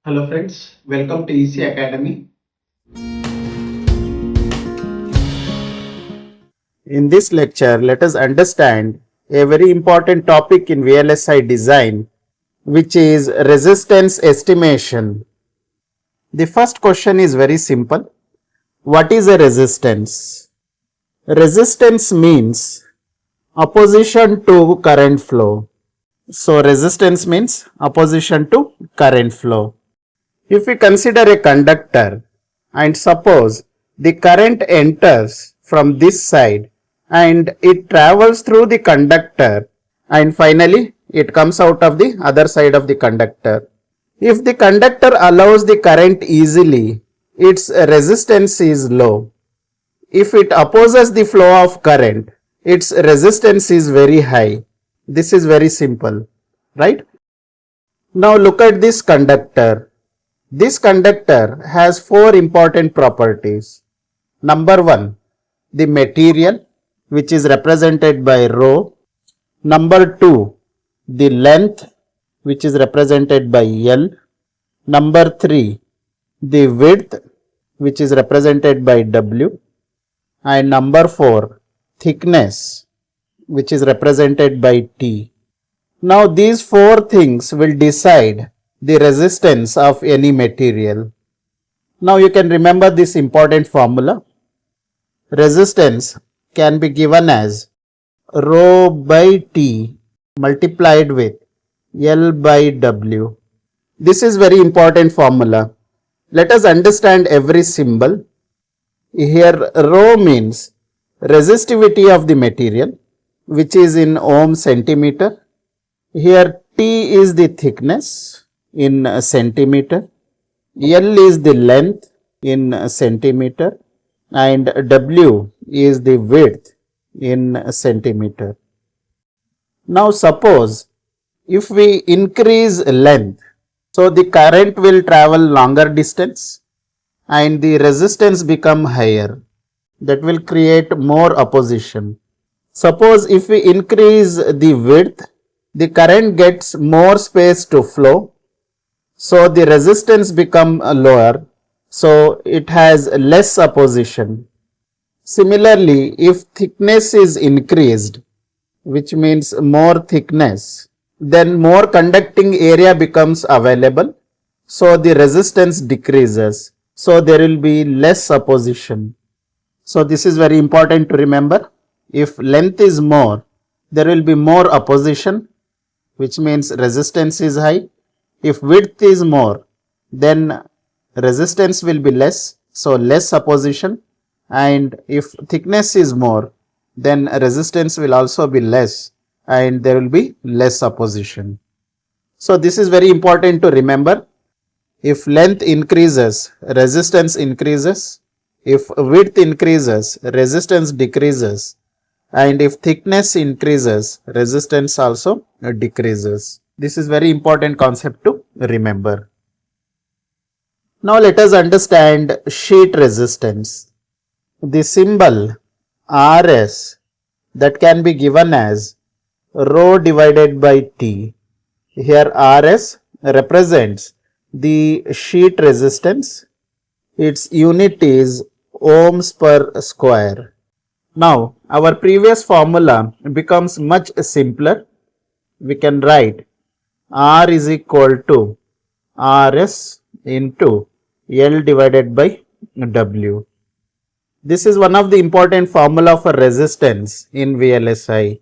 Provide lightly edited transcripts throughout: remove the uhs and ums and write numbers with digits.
Hello friends, welcome to EC Academy. In this lecture, let us understand a very important topic in VLSI design, which is resistance estimation. The first question is very simple. What is a resistance? Resistance means opposition to current flow. So, resistance means opposition to current flow. If we consider a conductor and suppose the current enters from this side and it travels through the conductor and finally it comes out of the other side of the conductor. If the conductor allows the current easily, its resistance is low. If it opposes the flow of current, its resistance is very high. This is very simple, right? Now look at this conductor. This conductor has four important properties. Number one, the material, which is represented by rho. Number two, the length, which is represented by L. Number three, the width, which is represented by W. And number four, thickness, which is represented by T. Now these four things will decide the resistance of any material. Now you can remember this important formula. Resistance can be given as rho by T multiplied with L by W. This is very important formula. Let us understand every symbol. Here rho means resistivity of the material, which is in ohm centimeter. Here T is the thickness in centimeter, L is the length in centimeter, and W is the width in centimeter. Now suppose if we increase length, so the current will travel longer distance and the resistance become higher. That will create more opposition. Suppose if we increase the width, the current gets more space to flow. So the resistance become lower, so it has less opposition. Similarly, if thickness is increased, which means more thickness, then more conducting area becomes available, so the resistance decreases, so there will be less opposition. So this is very important to remember. If length is more, there will be more opposition, which means resistance is high. If width is more, then resistance will be less, so less opposition, and if thickness is more, then resistance will also be less and there will be less opposition. So this is very important to remember. If length increases, resistance increases. If width increases, resistance decreases. And if thickness increases, resistance also decreases. This is very important concept to remember. Now let us understand sheet resistance. The symbol Rs that can be given as rho divided by T. Here Rs represents the sheet resistance. Its unit is ohms per square. Now our previous formula becomes much simpler. We can write R is equal to Rs into L divided by W. This is one of the important formula for resistance in VLSI,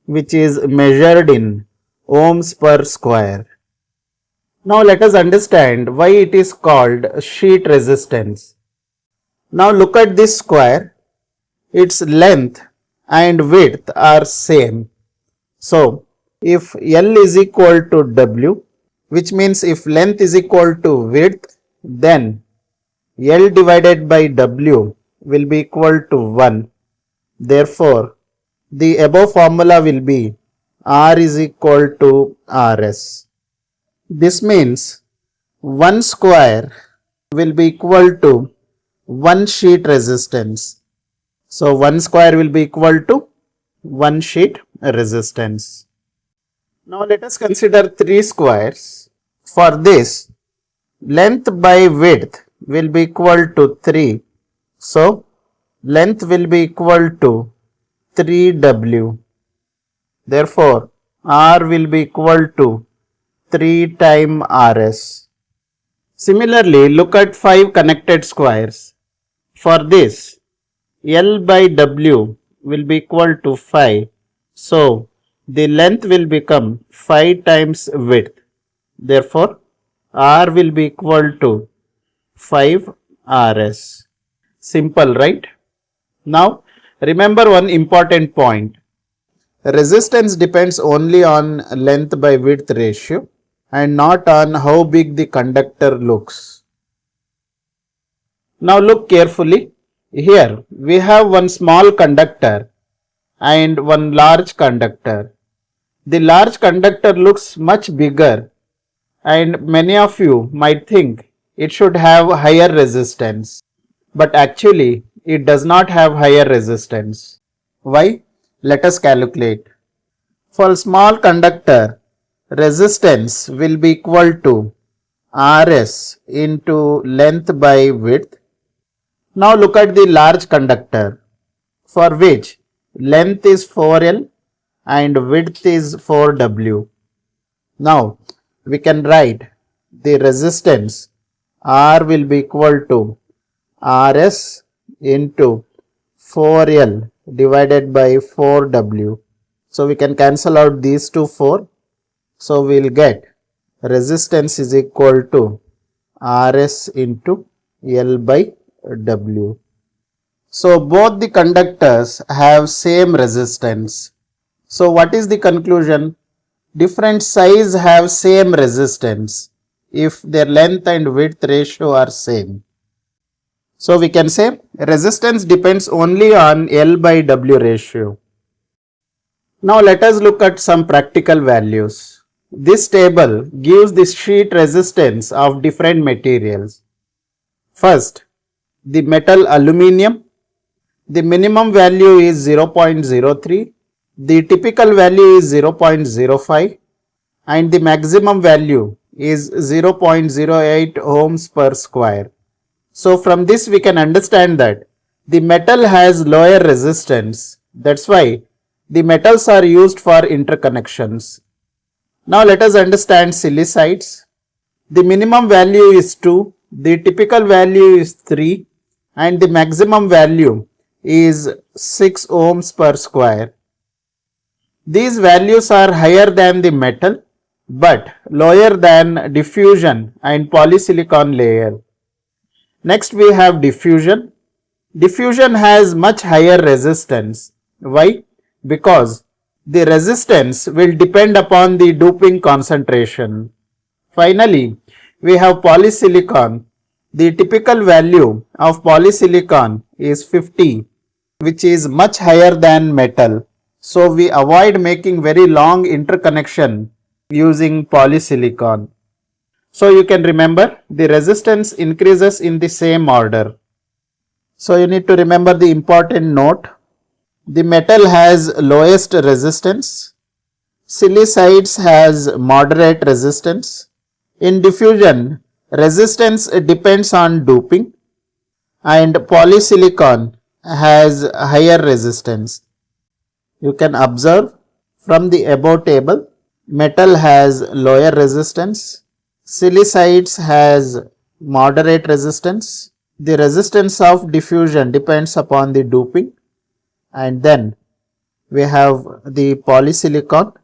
which is measured in ohms per square. Now let us understand why it is called sheet resistance. Now look at this square. Its length and width are same. So if L is equal to W, which means if length is equal to width, then L divided by W will be equal to 1. Therefore, the above formula will be R is equal to Rs. This means 1 square will be equal to 1 sheet resistance. So 1 square will be equal to 1 sheet resistance. Now let us consider 3 squares. For this, length by width will be equal to 3. So, length will be equal to 3W. Therefore, R will be equal to 3 times RS. Similarly, look at 5 connected squares. For this, L by W will be equal to 5. So, the length will become 5 times width. Therefore, R will be equal to 5 RS. Simple, right? Now, remember one important point. Resistance depends only on length by width ratio and not on how big the conductor looks. Now look carefully. Here we have one small conductor and one large conductor. The large conductor looks much bigger and many of you might think it should have higher resistance. But actually it does not have higher resistance. Why? Let us calculate. For small conductor, resistance will be equal to Rs into length by width. Now look at the large conductor, for which length is 4L and width is 4W. Now we can write the resistance R will be equal to Rs into 4L divided by 4W. So we can cancel out these two 4. So we will get resistance is equal to Rs into L by W. So both the conductors have same resistance. So what is the conclusion? Different size have same resistance if their length and width ratio are same. So we can say resistance depends only on L by W ratio. Now let us look at some practical values. This table gives the sheet resistance of different materials. First, the metal aluminium. The minimum value is 0.03, the typical value is 0.05 and the maximum value is 0.08 ohms per square. So from this we can understand that the metal has lower resistance. That's why the metals are used for interconnections. Now let us understand silicides. The minimum value is 2, the typical value is 3 and the maximum value is 6 ohms per square. These values are higher than the metal but lower than diffusion and polysilicon layer. Next we have diffusion. Diffusion has much higher resistance. Why? Because the resistance will depend upon the doping concentration. Finally, we have polysilicon. The typical value of polysilicon is 50, which is much higher than metal. So we avoid making very long interconnection using polysilicon. So you can remember the resistance increases in the same order. So you need to remember the important note. The metal has lowest resistance. Silicides has moderate resistance. In diffusion, resistance depends on doping and polysilicon has higher resistance. You can observe from the above table, metal has lower resistance, silicides has moderate resistance. The resistance of diffusion depends upon the doping, and then we have the polysilicon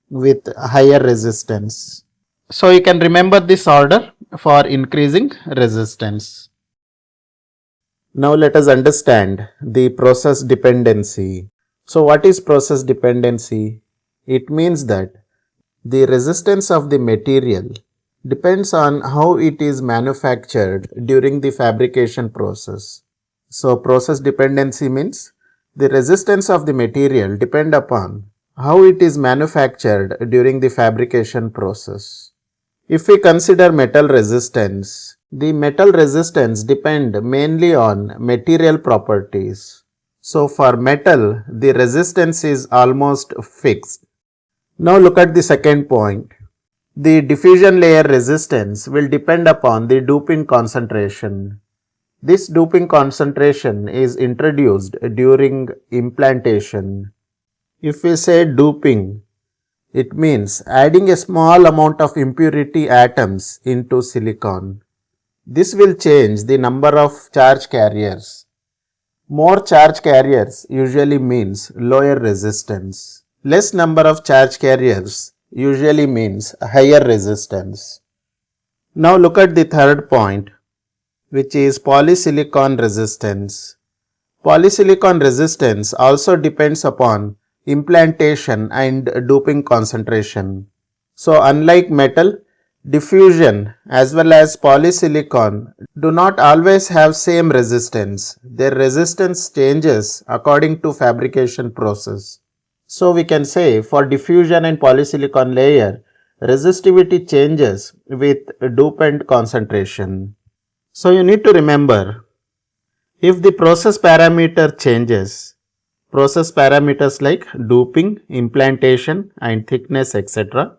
with higher resistance. So you can remember this order for increasing resistance. Now let us understand the process dependency. So what is process dependency? It means that the resistance of the material depends on how it is manufactured during the fabrication process. So process dependency means the resistance of the material depend upon how it is manufactured during the fabrication process. If we consider metal resistance, the metal resistance depend mainly on material properties. So for metal, the resistance is almost fixed. Now look at the second point. The diffusion layer resistance will depend upon the doping concentration. This doping concentration is introduced during implantation. If we say doping, it means adding a small amount of impurity atoms into silicon. This will change the number of charge carriers. More charge carriers usually means lower resistance. Less number of charge carriers usually means higher resistance. Now look at the third point, which is polysilicon resistance. Polysilicon resistance also depends upon implantation and doping concentration. So unlike metal, diffusion as well as polysilicon do not always have same resistance. Their resistance changes according to fabrication process. So we can say for diffusion and polysilicon layer, resistivity changes with dopant concentration. So you need to remember, if the process parameter changes, process parameters like doping, implantation and thickness etc.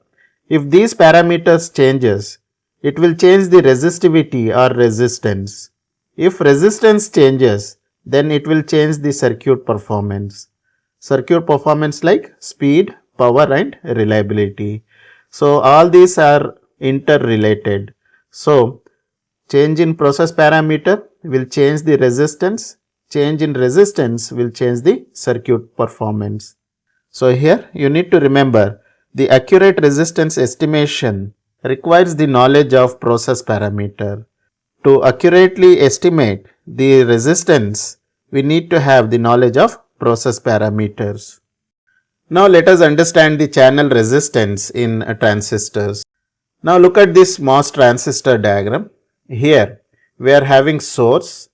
If these parameters changes, it will change the resistivity or resistance. If resistance changes, then it will change the circuit performance. Circuit performance like speed, power and reliability. So all these are interrelated. So change in process parameter will change the resistance. Change in resistance will change the circuit performance. So here you need to remember, the accurate resistance estimation requires the knowledge of process parameter. To accurately estimate the resistance, we need to have the knowledge of process parameters. Now let us understand the channel resistance in transistors. Now look at this MOS transistor diagram. Here we are having source,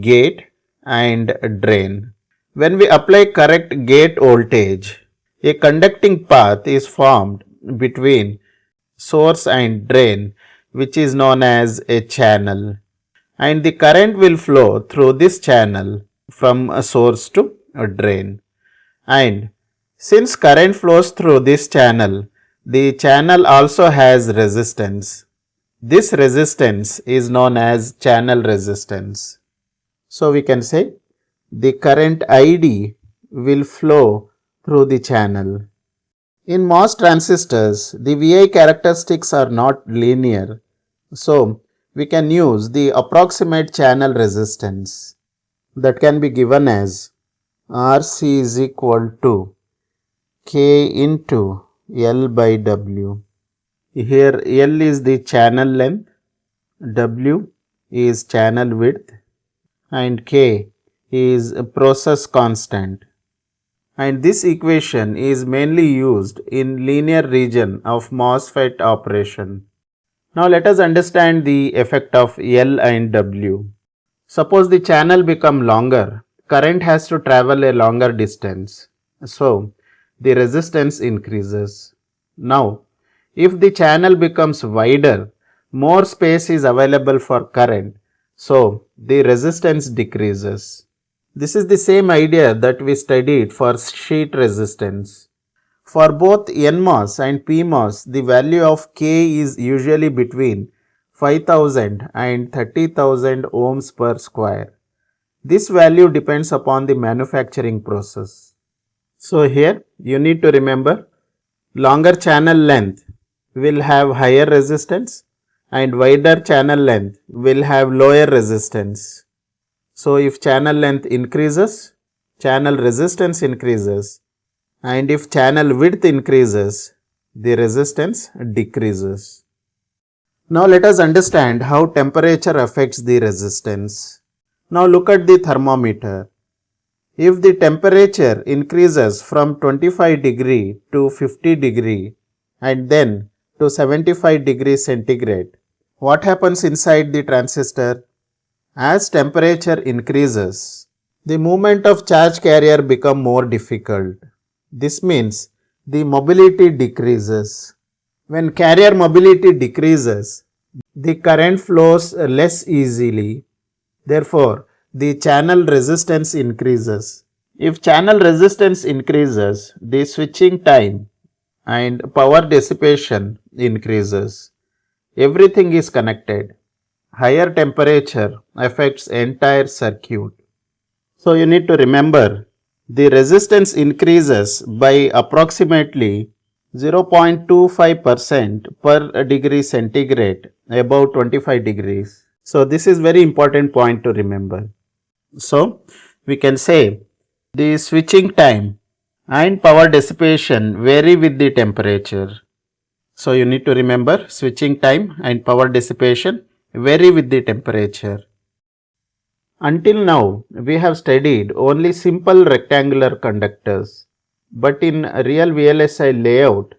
gate and drain. When we apply correct gate voltage, a conducting path is formed between source and drain, which is known as a channel, and the current will flow through this channel from a source to a drain. And since current flows through this channel, the channel also has resistance. This resistance is known as channel resistance. So we can say the current ID will flow through the channel. In MOS transistors, the VI characteristics are not linear. So we can use the approximate channel resistance that can be given as RC is equal to K into L by W. Here L is the channel length, W is channel width and K is a process constant. And this equation is mainly used in linear region of MOSFET operation. Now let us understand the effect of L and W. Suppose the channel become longer, current has to travel a longer distance. So the resistance increases. Now if the channel becomes wider, more space is available for current. So the resistance decreases. This is the same idea that we studied for sheet resistance. For both NMOS and PMOS, the value of K is usually between 5000 and 30,000 ohms per square. This value depends upon the manufacturing process. So here you need to remember, longer channel length will have higher resistance and wider channel length will have lower resistance. So if channel length increases, channel resistance increases, and if channel width increases, the resistance decreases. Now let us understand how temperature affects the resistance. Now look at the thermometer. If the temperature increases from 25 degree to 50 degree and then to 75 degrees centigrade, what happens inside the transistor? As temperature increases, the movement of charge carrier become more difficult. This means the mobility decreases. When carrier mobility decreases, the current flows less easily. Therefore, the channel resistance increases. If channel resistance increases, the switching time and power dissipation increases. Everything is connected. Higher temperature affects entire circuit. So you need to remember the resistance increases by approximately 0.25% per degree centigrade above 25 degrees. So this is very important point to remember. So we can say the switching time and power dissipation vary with the temperature. So you need to remember switching time and power dissipation vary with the temperature. Until now, we have studied only simple rectangular conductors, but in real VLSI layout,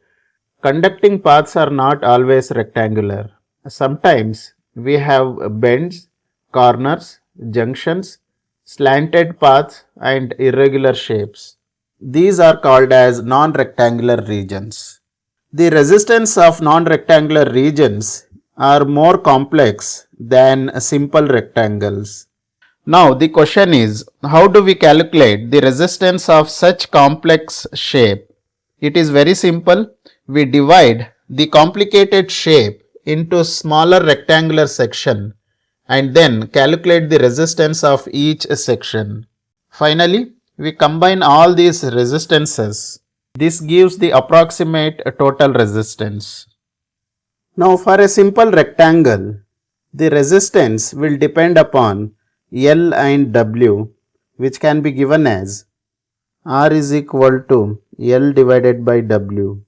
conducting paths are not always rectangular. Sometimes we have bends, corners, junctions, slanted paths and irregular shapes. These are called as non-rectangular regions. The resistance of non-rectangular regions are more complex than simple rectangles. Now the question is, how do we calculate the resistance of such complex shape? It is very simple. We divide the complicated shape into smaller rectangular section and then calculate the resistance of each section. Finally, we combine all these resistances. This gives the approximate total resistance. Now for a simple rectangle, the resistance will depend upon L and W, which can be given as R is equal to L divided by W.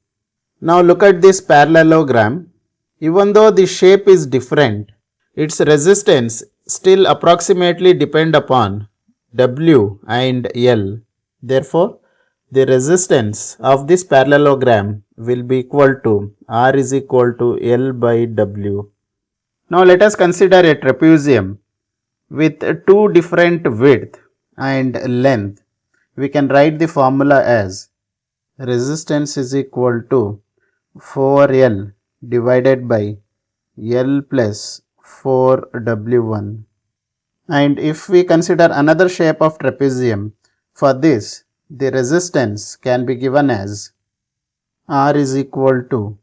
Now look at this parallelogram. Even though the shape is different, its resistance still approximately depend upon W and L. Therefore, the resistance of this parallelogram will be equal to R is equal to L by W. Now let us consider a trapezium with two different width and length. We can write the formula as resistance is equal to 4L divided by L plus 4W1. And if we consider another shape of trapezium, for this the resistance can be given as R is equal to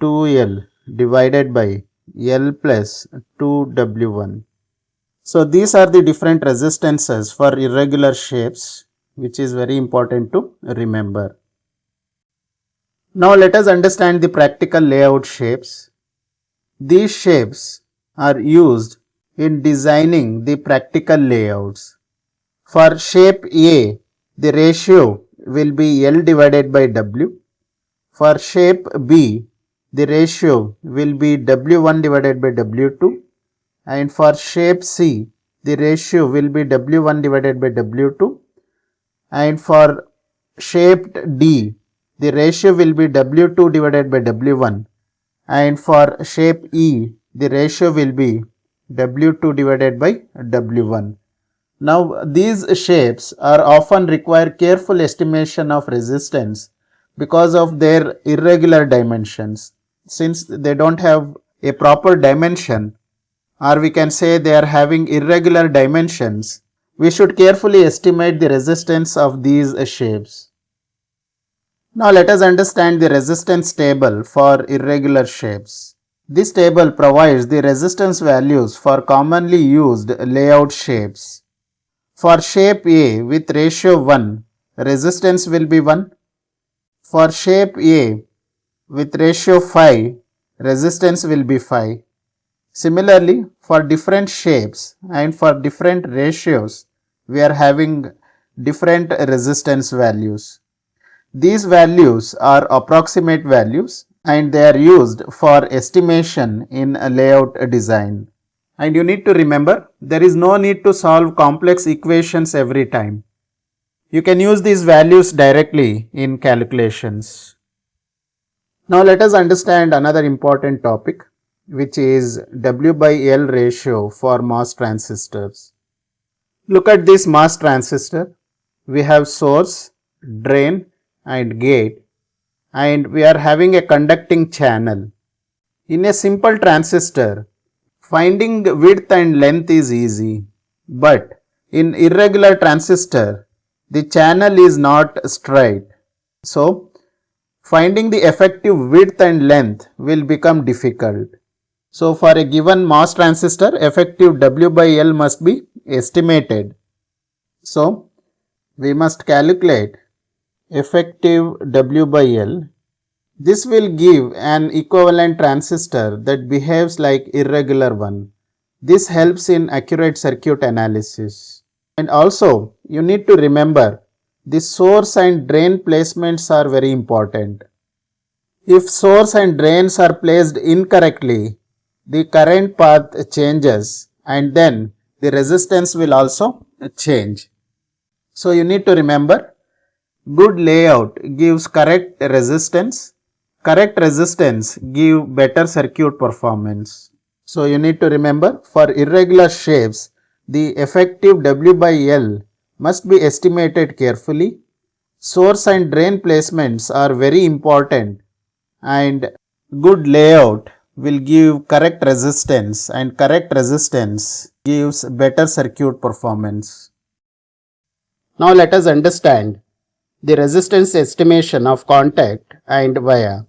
2L divided by L plus 2W1. So these are the different resistances for irregular shapes, which is very important to remember. Now let us understand the practical layout shapes. These shapes are used in designing the practical layouts. For shape A, the ratio will be L divided by W. For shape B, the ratio will be W1 divided by W2. And for shape C, the ratio will be W1 divided by W2. And for shape D, the ratio will be W2 divided by W1. And for shape E, the ratio will be W2 divided by W1. Now these shapes are often require careful estimation of resistance because of their irregular dimensions. Since they don't have a proper dimension, or we can say they are having irregular dimensions, we should carefully estimate the resistance of these shapes. Now let us understand the resistance table for irregular shapes. This table provides the resistance values for commonly used layout shapes. For shape A with ratio 1, resistance will be 1. For shape A with ratio 5, resistance will be 5. Similarly, for different shapes and for different ratios, we are having different resistance values. These values are approximate values and they are used for estimation in a layout design. And you need to remember, there is no need to solve complex equations every time. You can use these values directly in calculations. Now let us understand another important topic, which is W by L ratio for MOS transistors. Look at this MOS transistor. We have source, drain and gate, and we are having a conducting channel. In a simple transistor, finding width and length is easy, but in irregular transistor, the channel is not straight. So finding the effective width and length will become difficult. So for a given MOS transistor, effective W by L must be estimated. So we must calculate effective W by L. This will give an equivalent transistor that behaves like irregular one. This helps in accurate circuit analysis. And also you need to remember the source and drain placements are very important. If source and drains are placed incorrectly, the current path changes and then the resistance will also change. So you need to remember, good layout gives correct resistance give better circuit performance. So you need to remember, for irregular shapes, the effective W by L must be estimated carefully. Source and drain placements are very important and good layout will give correct resistance and correct resistance gives better circuit performance. Now let us understand the resistance estimation of contact and via.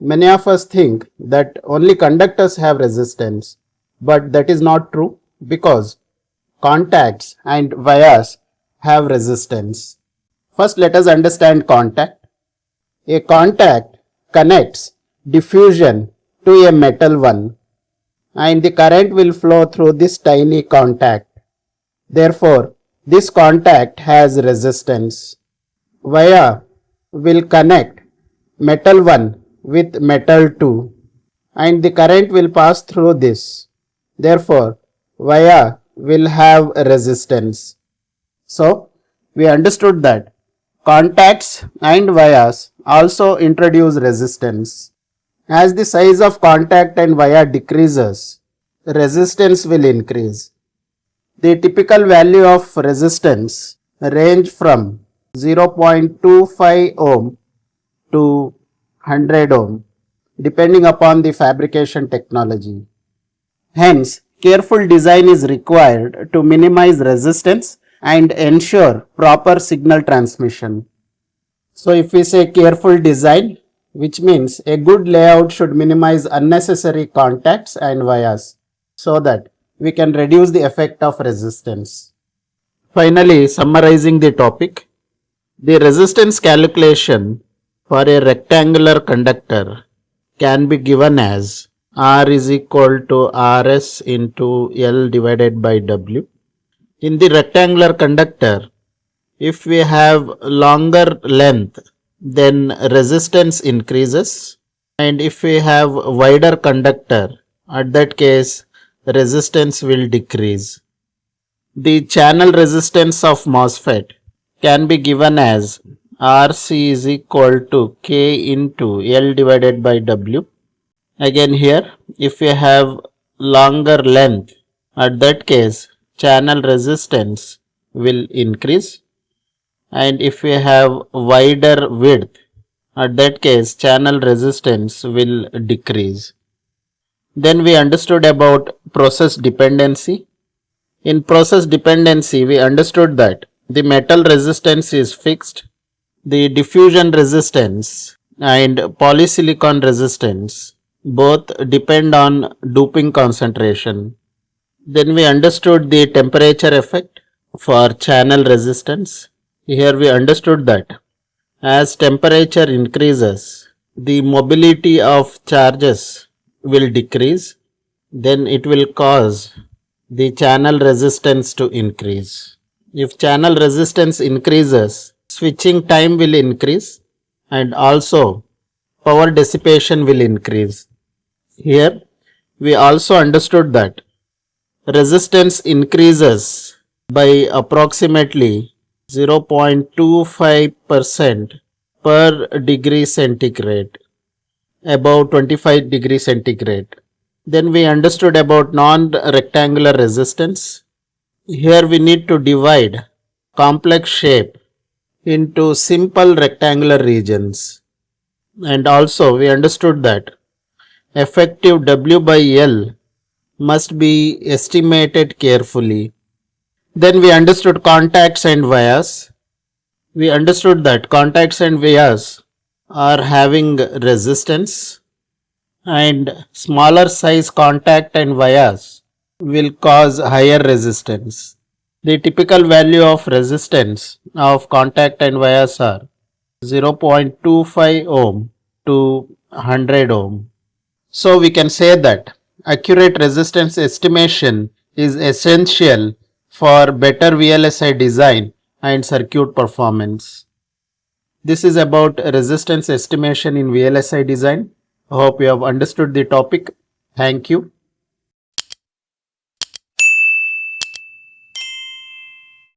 Many of us think that only conductors have resistance, but that is not true because contacts and vias have resistance. First let us understand contact. A contact connects diffusion to a metal one and the current will flow through this tiny contact. Therefore, this contact has resistance. Via will connect metal 1 with metal 2 and the current will pass through this. Therefore, via will have resistance. So, we understood that contacts and vias also introduce resistance. As the size of contact and via decreases, resistance will increase. The typical value of resistance range from 0.25 ohm to 100 ohm depending upon the fabrication technology. Hence, careful design is required to minimize resistance and ensure proper signal transmission. So if we say careful design, which means a good layout should minimize unnecessary contacts and vias so that we can reduce the effect of resistance. Finally, summarizing the topic, the resistance calculation for a rectangular conductor can be given as R is equal to Rs into L divided by W. In the rectangular conductor, if we have longer length, then resistance increases, and if we have wider conductor, at that case resistance will decrease. The channel resistance of MOSFET can be given as RC is equal to K into L divided by W. Again here, if we have longer length, at that case channel resistance will increase, and if we have wider width, at that case channel resistance will decrease. Then we understood about process dependency. In process dependency, we understood that the metal resistance is fixed, the diffusion resistance and polysilicon resistance both depend on doping concentration. Then we understood the temperature effect for channel resistance. Here we understood that as temperature increases, the mobility of charges will decrease, then it will cause the channel resistance to increase. If channel resistance increases, switching time will increase and also power dissipation will increase. Here we also understood that resistance increases by approximately 0.25% per degree centigrade, above 25 degrees centigrade. Then we understood about non-rectangular resistance. Here we need to divide complex shape into simple rectangular regions. And also we understood that effective W by L must be estimated carefully. Then we understood contacts and vias. We understood that contacts and vias are having resistance, and smaller size contact and vias will cause higher resistance. The typical value of resistance of contact and vias are 0.25 ohm to 100 ohm. So we can say that accurate resistance estimation is essential for better VLSI design and circuit performance. This is about resistance estimation in VLSI design. I hope you have understood the topic. Thank you.